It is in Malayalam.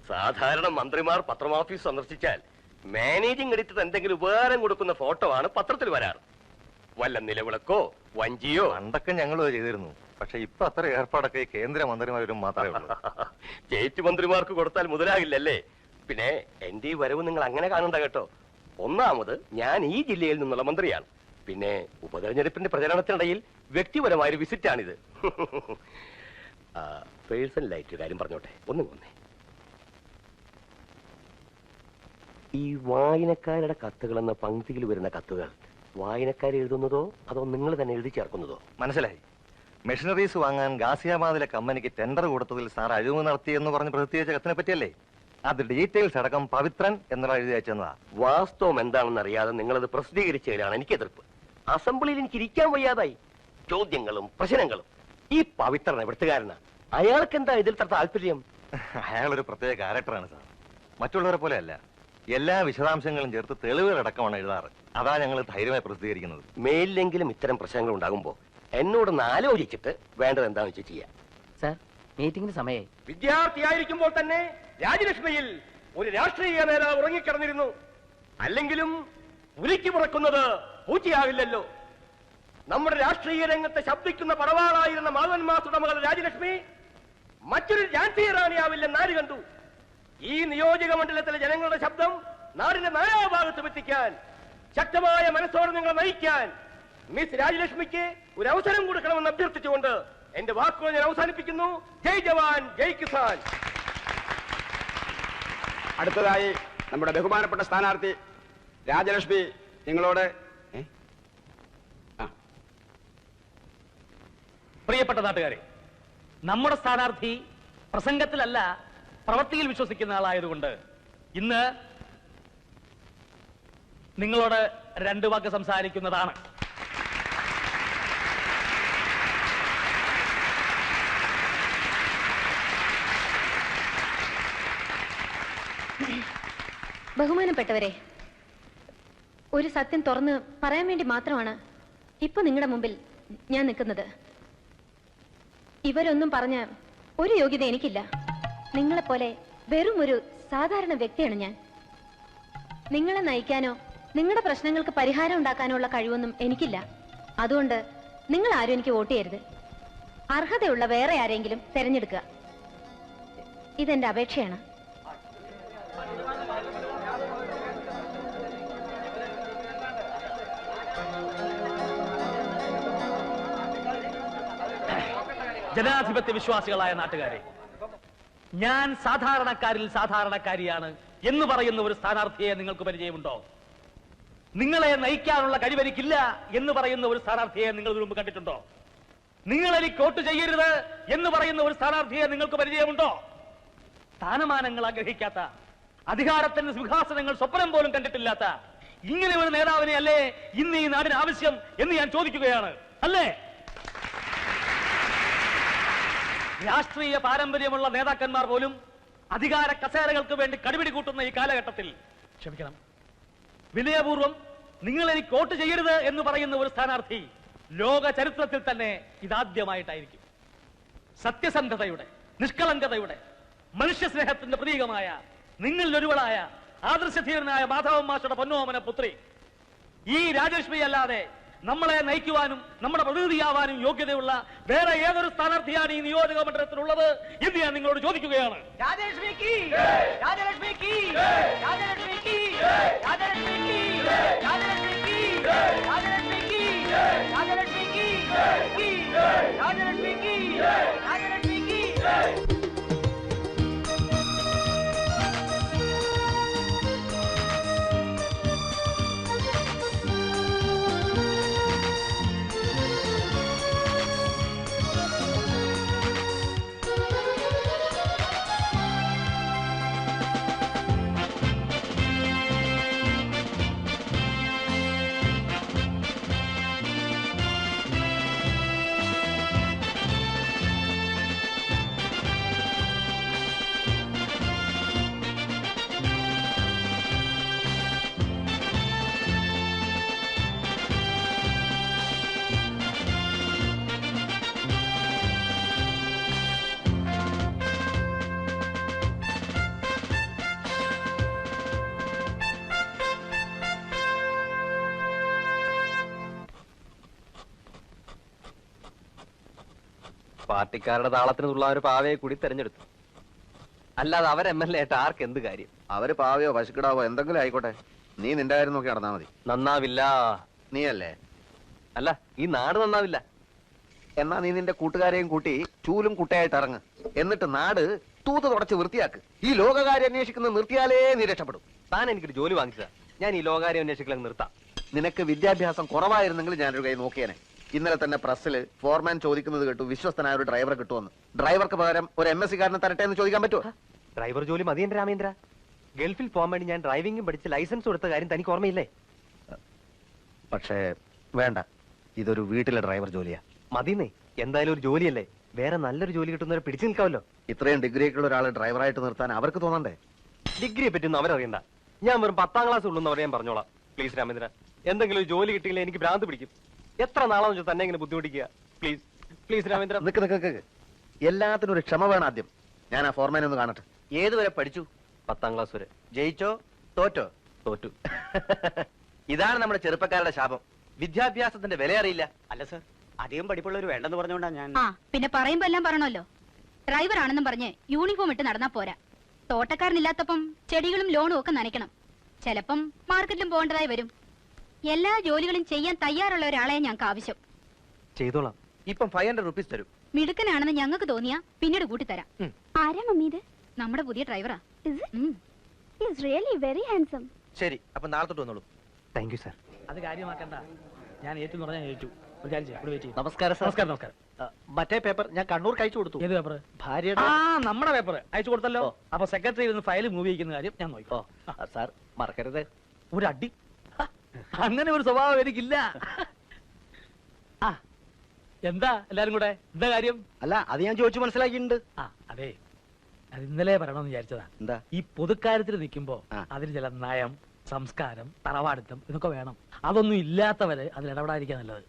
സാധാരണ മന്ത്രിമാർ പത്രമാഫീസ് സന്ദർശിച്ചാൽ മാനേജിംഗ് എഡിറ്റർ എന്തെങ്കിലും ഉപകാരം കൊടുക്കുന്ന ഫോട്ടോ ആണ് പത്രത്തിൽ വരാറ്. വല്ല നിലവിളക്കോ വഞ്ചിയോ. പണ്ടൊക്കെ ഞങ്ങൾ ചെയ്തിരുന്നു. പക്ഷെ ഇപ്പൊ അത്ര ഏർപ്പാടൊക്കെ കേന്ദ്രമന്ത്രിമാരും മാത്രമേ ഉള്ളൂ. സ്റ്റേറ്റ് മന്ത്രിമാർക്ക് കൊടുത്താൽ മുതലാകില്ലല്ലേ? പിന്നെ എന്റെ ഈ വരവ് നിങ്ങൾ അങ്ങനെ കാണണ്ട കേട്ടോ. ഒന്നാമത് ഞാൻ ഈ ജില്ലയിൽ നിന്നുള്ള മന്ത്രിയാണ്. പിന്നെ ഉപതെരഞ്ഞെടുപ്പിന്റെ പ്രചരണത്തിനിടയിൽ വ്യക്തിപരമായൊരു വിസിറ്റാണിത്. പേഴ്സണലായിട്ട് കാര്യം പറഞ്ഞോട്ടെ, ഒന്നും വന്നേ. ഈ വായനക്കാരുടെ കത്തുകൾ എന്ന പങ്ക്തിയിൽ വരുന്ന കത്തുകൾ വായനക്കാർ എഴുതുന്നതോ അതോ നിങ്ങൾ തന്നെ എഴുതി ചേർക്കുന്നതോ? മനസ്സിലായി. മെഷീനറീസ് വാങ്ങാൻ ഗാസിയാബാദിലെ കമ്പനിക്ക് ടെൻഡർ കൊടുത്തതിൽ സാർ അഴിമതി നടത്തിയെന്ന് പറഞ്ഞ് പ്രസിദ്ധീകരിച്ച കത്തിനെ പറ്റിയല്ലേ? അത് ഡീറ്റെയിൽസ് അടക്കം പവിത്രൻ എന്നുള്ള എഴുതി അയച്ചതാ. വാസ്തവം എന്താണെന്ന് അറിയാതെ നിങ്ങളത് പ്രസിദ്ധീകരിച്ചതിലാണ് എനിക്ക് എതിർപ്പ്. അസംബ്ലിയിൽ എനിക്ക് ഇരിക്കാൻ വയ്യാതായി. ചോദ്യങ്ങളും പ്രശ്നങ്ങളും. ഈ പവിത്രൻ എവിടുത്തുകാരനാ? അയാൾക്ക് എന്താ ഇതിൽ താല്പര്യം? അയാളൊരു പ്രത്യേക ക്യാരക്ടറാണ് സാർ. മറ്റുള്ളവരെ പോലെയല്ല. എല്ലാ വിശദാംശങ്ങളും ചേർത്ത് തെളിവുകളടക്കമാണ് എഴുതാറ്. അതാ ഞങ്ങൾ ധൈര്യമായി പ്രസിദ്ധീകരിക്കുന്നത്. മേലിലെങ്കിലും ഇത്തരം പ്രശ്നങ്ങൾ ഉണ്ടാകുമ്പോ എന്നോടൊന്ന് ആലോചിച്ചിട്ട് വേണ്ടത് എന്താണെന്ന് വെച്ചാൽ ചെയ്യാം. സാർ, മീറ്റിംഗിന് സമയമായി. വിദ്യാർത്ഥിയായിരിക്കുമ്പോൾ തന്നെ രാജലക്ഷ്മിയിൽ ഒരു രാഷ്ട്രീയ നേതാവ് ഉറങ്ങിക്കിടന്നിരുന്നു. അല്ലെങ്കിലും ഉരുക്കി മുറക്കുന്നത് പൂച്ചയാവില്ലല്ലോ. നമ്മുടെ രാഷ്ട്രീയ രംഗത്തെ ശബ്ദിക്കുന്ന പടവാളായിരുന്ന മാധവന്മാസുടമകൾ രാജലക്ഷ്മി മറ്റൊരു ഝാൻസി റാണിയാവില്ലെന്ന് ആര് കണ്ടു? ഈ നിയോജക മണ്ഡലത്തിലെ ജനങ്ങളുടെ ശബ്ദം നാടിന്റെ നാനാഭാഗത്തും എത്തിക്കാൻ, ശക്തമായ മനസ്സോടെ നിങ്ങളെ നയിക്കാൻ മിസ് രാജലക്ഷ്മിക്ക് ഒരു അവസരം കൊടുക്കണമെന്ന് അഭ്യർത്ഥിച്ചുകൊണ്ട് എന്റെ വാക്കുകൾ ഞാൻ അവസാനിപ്പിക്കുന്നു. ജയ് ജവാൻ, ജയ് കിസാൻ. അടുത്തതായി നമ്മുടെ ബഹുമാനപ്പെട്ട സ്ഥാനാർത്ഥി രാജലക്ഷ്മി നിങ്ങളോട്. പ്രിയപ്പെട്ട നാട്ടുകാരെ, നമ്മുടെ സ്ഥാനാർത്ഥി പ്രസംഗത്തിലല്ല പ്രവൃത്തിയിൽ വിശ്വസിക്കുന്ന ആളായതുകൊണ്ട് ഇന്ന് നിങ്ങളോട് രണ്ടു വാക്ക് സംസാരിക്കുന്നതാണ്. ബഹുമാനപ്പെട്ടവരെ, ഒരു സത്യം തുറന്ന് പറയാൻ വേണ്ടി മാത്രമാണ് ഇപ്പൊ നിങ്ങളുടെ മുമ്പിൽ ഞാൻ നിൽക്കുന്നത്. ഇവരൊന്നും പറഞ്ഞ ഒരു യോഗ്യത എനിക്കില്ല. നിങ്ങളെപ്പോലെ വെറും ഒരു സാധാരണ വ്യക്തിയാണ് ഞാൻ. നിങ്ങളെ നയിക്കാനോ നിങ്ങളുടെ പ്രശ്നങ്ങൾക്ക് പരിഹാരം ഉണ്ടാക്കാനോ ഉള്ള കഴിവൊന്നും എനിക്കില്ല. അതുകൊണ്ട് നിങ്ങൾ ആരും എനിക്ക് വോട്ട് ചെയ്യരുത്. അർഹതയുള്ള വേറെ ആരെങ്കിലും തെരഞ്ഞെടുക്കുക. ഇതെന്റെ അപേക്ഷയാണ്. ജനാധിപത്യ വിശ്വാസികളായ നാട്ടുകാരെ, ഞാൻ സാധാരണക്കാരിൽ സാധാരണക്കാരിയാണ് എന്ന് പറയുന്ന ഒരു സ്ഥാനാർത്ഥിയെ നിങ്ങൾക്ക് പരിചയമുണ്ടോ? നിങ്ങളെ നയിക്കാനുള്ള കഴിവെനിക്കില്ല എന്ന് പറയുന്ന ഒരു സ്ഥാനാർത്ഥിയെ നിങ്ങൾ മുമ്പ് കണ്ടിട്ടുണ്ടോ? നിങ്ങൾ എനിക്ക് വോട്ട് ചെയ്യരുത് എന്ന് പറയുന്ന ഒരു സ്ഥാനാർത്ഥിയെ നിങ്ങൾക്ക് പരിചയമുണ്ടോ? സ്ഥാനമാനങ്ങൾ ആഗ്രഹിക്കാത്ത, അധികാരത്തിന്റെ സിംഹാസനങ്ങൾ സ്വപ്നം പോലും കണ്ടിട്ടില്ലാത്ത ഇങ്ങനെ ഒരു നേതാവിനെ അല്ലേ ഇന്ന് ഈ നാടിന് ആവശ്യം എന്ന് ഞാൻ ചോദിക്കുകയാണ്. അല്ലേ? രാഷ്ട്രീയ പാരമ്പര്യമുള്ള നേതാക്കന്മാർ പോലും അധികാര കസേരകൾക്ക് വേണ്ടി കടിപിടി കൂട്ടുന്ന ഈ കാലഘട്ടത്തിൽ, ക്ഷമിക്കണം, വിനയപൂർവം നിങ്ങൾ എനിക്ക് വോട്ട് ചെയ്യരുത് എന്ന് പറയുന്ന ഒരു സ്ഥാനാർത്ഥി ലോക ചരിത്രത്തിൽ തന്നെ ഇതാദ്യമായിട്ടായിരിക്കും. സത്യസന്ധതയുടെ, നിഷ്കളങ്കതയുടെ, മനുഷ്യസ്നേഹത്തിന്റെ പ്രതീകമായ നിങ്ങളിൽ ഒരുവളായ ആദർശധീരനായ മാധവൻ മാഷയുടെ പൊന്നോമന പുത്രി ഈ രാജലക്ഷ്മി അല്ലാതെ നമ്മളെ നയിക്കുവാനും നമ്മുടെ പ്രതിനിധിയാവാനും യോഗ്യതയുള്ള വേറെ ഏതൊരു സ്ഥാനാർത്ഥിയാണ് ഈ നിയോജക മണ്ഡലത്തിലുള്ളത് എന്ന് ഞാൻ നിങ്ങളോട് ചോദിക്കുകയാണ്. പാർട്ടിക്കാരുടെ താളത്തിന് തുള്ള ഒരു പാവയെ കൂടി തെരഞ്ഞെടുത്തു. അല്ലാതെ അവർ MLA ആയിട്ട് ആർക്ക് എന്ത് കാര്യം? അവര് പാവയോ പശുക്കിടാവോ എന്തെങ്കിലും ആയിക്കോട്ടെ, നീ നിന്റെ കാര്യം നോക്കി നടന്നാ മതി. നന്നാവില്ല. നീ അല്ലേ? അല്ല, ഈ നാട് നന്നാവില്ല. എന്നാ നീ നിന്റെ കൂട്ടുകാരെയും കൂട്ടി ചൂലും കുട്ടയായിട്ട് ഇറങ്ങ്. എന്നിട്ട് നാട് തൂത്ത് തുടച്ച് വൃത്തിയാക്ക്. ഈ ലോകകാര്യം അന്വേഷിക്കുന്നത് നിർത്തിയാലേ നീ രക്ഷപ്പെടും. താൻ എനിക്കൊരു ജോലി വാങ്ങിച്ചതാ, ഞാൻ ഈ ലോകാര്യം അന്വേഷിക്കലങ്ങ് നിർത്താം. നിനക്ക് വിദ്യാഭ്യാസം കുറവായിരുന്നെങ്കിൽ ഞാനൊരു കൈ നോക്കിയേനെ. ഇന്നലെ തന്നെ പ്രസ്സിൽ ഫോർമാൻ ചോദിക്കുന്നത് കേട്ടു, വിശ്വസ്തനായ ഒരു ഡ്രൈവറെ കിട്ടുമെന്ന്. ഡ്രൈവർക്ക് പകരം ഒരു MSc കാരനെ തരട്ടെ എന്ന് ചോദിക്കാൻ പറ്റുമോ? ഡ്രൈവർ ജോലി മതി എന്റെ രാമേന്ദ്ര. ഗൾഫിൽ പോകാൻ വേണ്ടി ഞാൻ ഡ്രൈവിംഗും പഠിച്ച് ലൈസൻസ് കൊടുത്ത കാര്യം തനിക്ക് ഓർമ്മയില്ലേ? പക്ഷേ വേണ്ട, ഇതൊരു വീട്ടിലെ ഡ്രൈവർ ജോലിയാ. മതിന്നേ, എന്തായാലും ഒരു ജോലിയല്ലേ, വേറെ നല്ലൊരു ജോലി കിട്ടുന്നവരെ പിടിച്ചു നിൽക്കാമല്ലോ. ഇത്രയും ഡിഗ്രിയൊക്കെയുള്ള ഒരാൾ ഡ്രൈവറായിട്ട് നിർത്താൻ അവർക്ക് തോന്നണ്ടേ? ഡിഗ്രിയെ പറ്റിയൊന്നും അവരറിയണ്ട. ഞാൻ വെറും 10ാം ക്ലാസ് ഉള്ളൂ എന്ന് പറയാൻ പറഞ്ഞോളാം. പ്ലീസ് രാമേന്ദ്ര, എന്തെങ്കിലും ഒരു ജോലി കിട്ടിയില്ല എനിക്ക് ഭ്രാന്ത് പിടിക്കും. എത്ര നാളാന്ന് വെച്ചാൽ തന്നെ ഇങ്ങനെ ബുദ്ധിമുട്ടിക്കുക. Please please Ramendra. നിക്ക് എല്ലാത്തിനും ഒരു ക്ഷമ വേണം ആദ്യം. ഞാൻ ആ ഫോർമാനെ ഒന്ന് കാണട്ടെ. ഏതുവരെ പഠിച്ചു? 10ാം ക്ലാസ് വരെ. ജയിച്ചോ തോറ്റോ? തോറ്റു. ഇതാണ് നമ്മുടെ ചെറുപ്പക്കാരുടെ ശാപം, വിദ്യാഭ്യാസത്തിന്റെ വില അറിയില്ല. അല്ല സർ, അധികം പഠിപ്പുള്ളവർ വേണ്ടെന്ന് പറഞ്ഞുകൊണ്ടാ ഞാൻ. ആ പിന്നെ പറയുമ്പോ എല്ലാം പറയണല്ലോ. ഡ്രൈവർ ആണെന്നും പറഞ്ഞ് യൂണിഫോം ഇട്ട് നടന്നാ പോരാ. തോട്ടക്കാരനില്ലാത്തപ്പം ചെടികളും ലോണും ഒക്കെ നനയ്ക്കണം. ചിലപ്പം മാർക്കറ്റിലും പോകേണ്ടതായി വരും. എല്ലാ ജോലികളും ചെയ്യാൻ തയ്യാറുള്ള ഒരാളെ ഞങ്ങൾക്ക് ആവശ്യം. ചെയ്തോളാം. ഇപ്പം 500 rupees തരും. മിടുക്കനാണെന്ന് ഞങ്ങൾക്ക് തോന്നിയാ പിന്നീട് കൂട്ടിത്തരാം. ആരാ മമ്മി ഇത്? നമ്മുടെ പുതിയ ഡ്രൈവറാ. Very handsome. ശരി, അപ്പൊ നാളെ തൊട്ട് വന്നോളൂ. Thank you sir. അത് കാര്യമാക്കണ്ട, ഞാൻ ഏറ്റു പറഞ്ഞാൽ ഏറ്റു. ഒരു കാര്യം ചെയ്യാം, ഇവിടെ വെയിറ്റ് ചെയ്യ്. നമസ്കാരം സാർ. നമസ്കാരം നമസ്കാരം. മറ്റേ പേപ്പർ ഞാൻ കണ്ണൂർക്ക് അയച്ചു കൊടുത്തു. ഏത് പേപ്പർ? ഭാര്യയുടെ. ആ നമ്മുടെ പേപ്പർ അയച്ചു കൊടുത്തല്ലോ. അപ്പൊ സെക്രട്ടറി ഇരുന്ന് ഫയൽ മൂവ് ചെയ്യുന്ന കാര്യം ഞാൻ നോക്കി. സാർ മറക്കരുത്. ഒരു അടി. അങ്ങനെ ഒരു സ്വഭാവം എനിക്കില്ല. ആ എന്താ എല്ലാരും കൂടെ എന്താ കാര്യം? അല്ല, അത് ഞാൻ ചോദിച്ചു മനസ്സിലാക്കിയിട്ടുണ്ട്. ആ അതെ, അത് ഇന്നലെ പറയണമെന്ന് വിചാരിച്ചതാ. എന്താ? ഈ പൊതുക്കാര്യത്തിൽ നിൽക്കുമ്പോ ആ. അതിന് ചില നയം, സംസ്കാരം, തറവാടിത്തം ഇതൊക്കെ വേണം. അതൊന്നും ഇല്ലാത്തവര് അതിൽ ഇടപെടാതിരിക്കാൻ നല്ലത്.